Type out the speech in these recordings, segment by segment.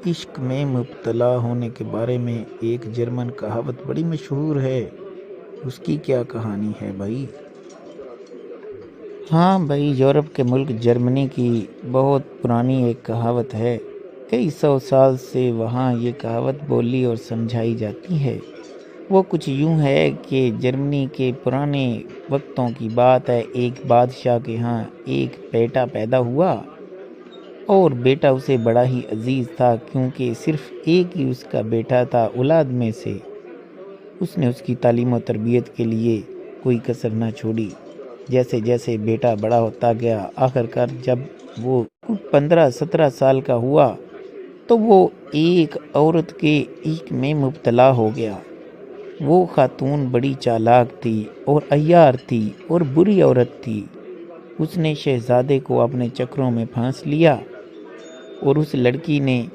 عشق میں مبتلا ہونے کے بارے میں ایک جرمن کہاوت بڑی مشہور ہے۔ اس کی کیا کہانی ہے بھائی؟ ہاں بھائی، یورپ کے ملک جرمنی کی بہت پرانی ایک کہاوت ہے۔ کئی سو سال سے وہاں یہ کہاوت بولی اور سمجھائی جاتی ہے۔ وہ کچھ یوں ہے کہ جرمنی کے پرانے وقتوں کی بات ہے۔ ایک بادشاہ کے ہاں ایک بیٹا پیدا ہوا اور بیٹا اسے بڑا ہی عزیز تھا، کیونکہ صرف ایک ہی اس کا بیٹا تھا اولاد میں سے۔ اس نے اس کی تعلیم و تربیت کے لیے کوئی کسر نہ چھوڑی۔ جیسے جیسے بیٹا بڑا ہوتا گیا، آخر کار جب وہ 15-17 سال کا ہوا تو وہ ایک عورت کے عشق میں مبتلا ہو گیا۔ وہ خاتون بڑی چالاک تھی اور عیار تھی اور بری عورت تھی۔ اس نے شہزادے کو اپنے چکروں میں پھانس لیا اور اس لڑکی نے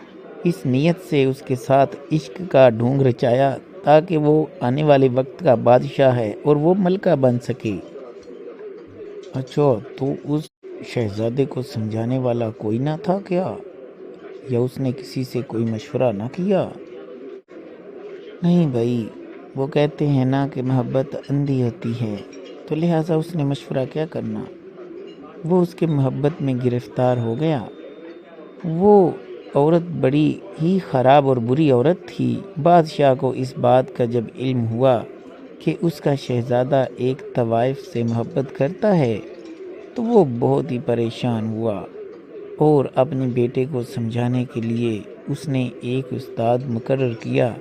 اس نیت سے اس کے ساتھ عشق کا ڈھونگ رچایا تاکہ وہ آنے والے وقت کا بادشاہ ہے اور وہ ملکہ بن سکے۔ اچھا، تو اس شہزادے کو سمجھانے والا کوئی نہ تھا کیا؟ یا اس نے کسی سے کوئی مشورہ نہ کیا؟ نہیں بھائی، وہ کہتے ہیں نا کہ محبت اندھی ہوتی ہے، تو لہٰذا اس نے مشورہ کیا کرنا۔ وہ اس کے محبت میں گرفتار ہو گیا۔ وہ عورت بڑی ہی خراب اور بری عورت تھی۔ بادشاہ کو اس بات کا جب علم ہوا کہ اس کا شہزادہ ایک طوائف سے محبت کرتا ہے تو وہ بہت ہی پریشان ہوا اور اپنے بیٹے کو سمجھانے کے لیے اس نے ایک استاد مقرر کیا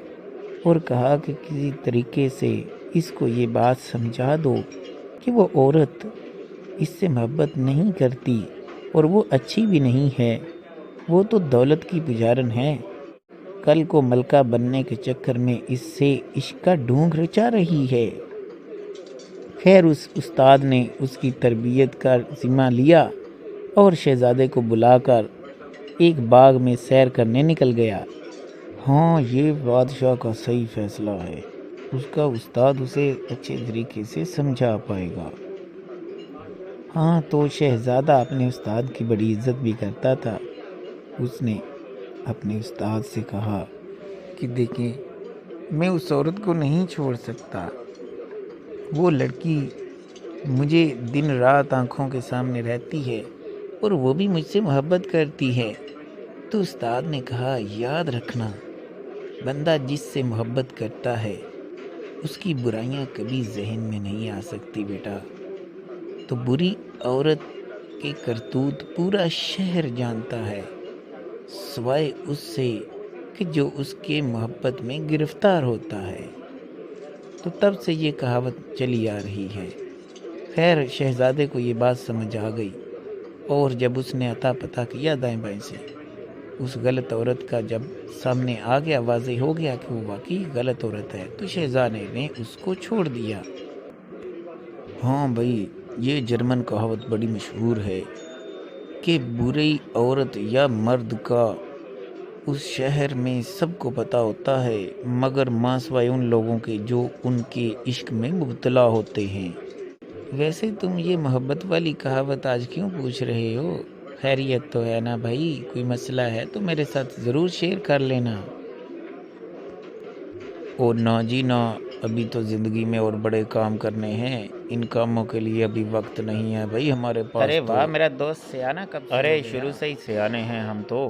اور کہا کہ کسی طریقے سے اس کو یہ بات سمجھا دو کہ وہ عورت اس سے محبت نہیں کرتی اور وہ اچھی بھی نہیں ہے، وہ تو دولت کی پجارن ہے، کل کو ملکہ بننے کے چکر میں اس سے عشق کا ڈھونگ رچا رہی ہے۔ خیر، اس استاد نے اس کی تربیت کا ذمہ لیا اور شہزادے کو بلا کر ایک باغ میں سیر کرنے نکل گیا۔ ہاں، یہ بادشاہ کا صحیح فیصلہ ہے، اس کا استاد اسے اچھے طریقے سے سمجھا پائے گا۔ ہاں، تو شہزادہ اپنے استاد کی بڑی عزت بھی کرتا تھا۔ اس نے اپنے استاد سے کہا کہ دیکھیں، میں اس عورت کو نہیں چھوڑ سکتا، وہ لڑکی مجھے دن رات آنکھوں کے سامنے رہتی ہے اور وہ بھی مجھ سے محبت کرتی ہے۔ تو استاد نے کہا، یاد رکھنا، بندہ جس سے محبت کرتا ہے اس کی برائیاں کبھی ذہن میں نہیں آ سکتی بیٹا۔ تو بری عورت کے کرتوت پورا شہر جانتا ہے، سوائے اس سے کہ جو اس کے محبت میں گرفتار ہوتا ہے۔ تو تب سے یہ کہاوت چلی آ رہی ہے۔ خیر، شہزادے کو یہ بات سمجھ آ گئی اور جب اس نے عطا پتہ کیا دائیں بائیں سے، اس غلط عورت کا جب سامنے آ گیا، واضح ہو گیا کہ وہ واقعی غلط عورت ہے، تو شہزادے نے اس کو چھوڑ دیا۔ ہاں بھائی، یہ جرمن کہاوت بڑی مشہور ہے کہ بری عورت یا مرد کا اس شہر میں سب کو پتہ ہوتا ہے، مگر ماں سوائے ان لوگوں کے جو ان کے عشق میں مبتلا ہوتے ہیں۔ ویسے تم یہ محبت والی کہاوت آج کیوں پوچھ رہے ہو؟ خیریت تو ہے نا بھائی؟ کوئی مسئلہ ہے تو میرے ساتھ ضرور شیئر کر لینا۔ اور نہ جی نہ، ابھی تو زندگی میں اور بڑے کام کرنے ہیں، ان کاموں کے لیے ابھی وقت نہیں ہے بھائی ہمارے پاس۔ ارے واہ، میرا دوست سیانہ کب سے؟ ارے شروع سے ہی سیانے ہیں ہم تو۔